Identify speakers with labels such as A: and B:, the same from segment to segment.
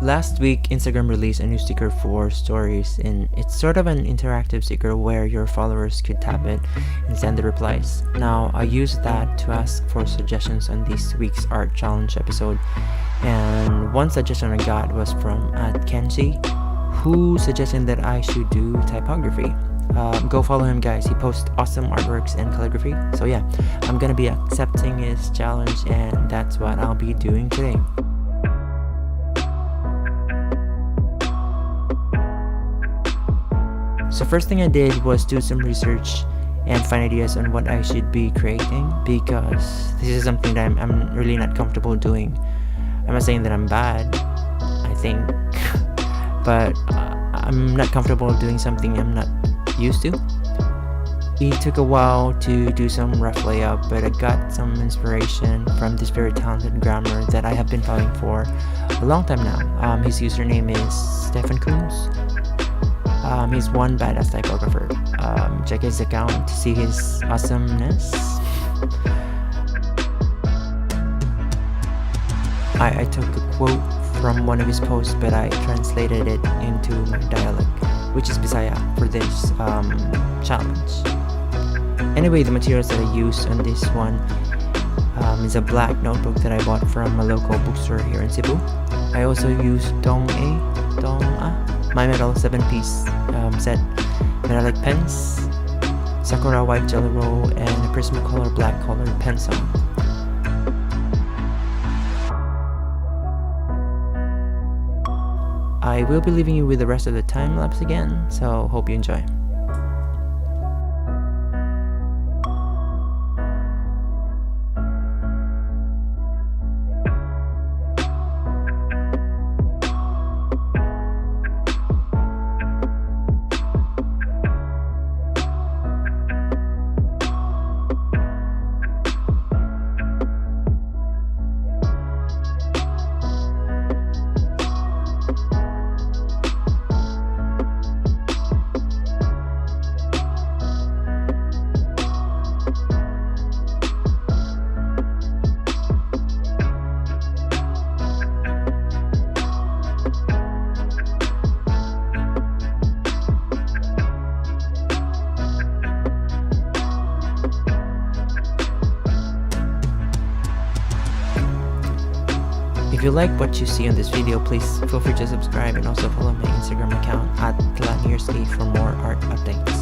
A: last week, Instagram released a new sticker for stories, and it's sort of an interactive sticker where your followers could tap it and send the replies. Now, I used that to ask for suggestions on this week's art challenge episode, and one suggestion I got was from @Kenji, who suggested that I should do typography. Go follow him, guys. He posts awesome artworks and calligraphy. So yeah, I'm gonna be accepting his challenge, and that's what I'll be doing today. So first thing I did was do some research and find ideas on what I should be creating, because this is something that I'm really not comfortable doing. I'm not saying that I'm bad, I think, but I'm not comfortable doing something I'm not used to. It took a while to do some rough layout, but I got some inspiration from this very talented grammer that I have been following for a long time now. His username is Stefan Kunz. He's one badass typographer. Check his account to see his awesomeness. I took a quote from one of his posts, but I translated it into my dialect, which is Bisaya, for this challenge. Anyway, the materials that I used on this one is a black notebook that I bought from a local bookstore here in Cebu. I also used My Metal 7-piece set, metallic pens, Sakura white jelly roll, and a Prismacolor black colored pencil. I will be leaving you with the rest of the time lapse again, so hope you enjoy. If you like what you see on this video, please feel free to subscribe and also follow my Instagram account @Kalaniyersky for more art updates.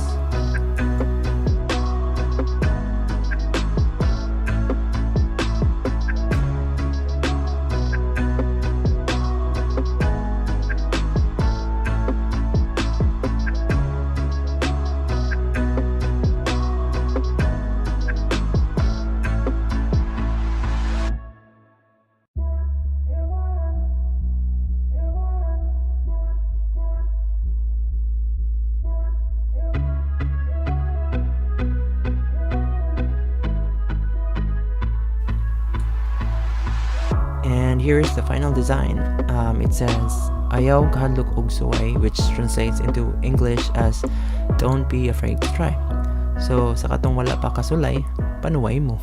A: And here is the final design. It says Ayaw kahadlok og suway, which translates into English as don't be afraid to try. So sa katong wala pa kasulay, panuway mo.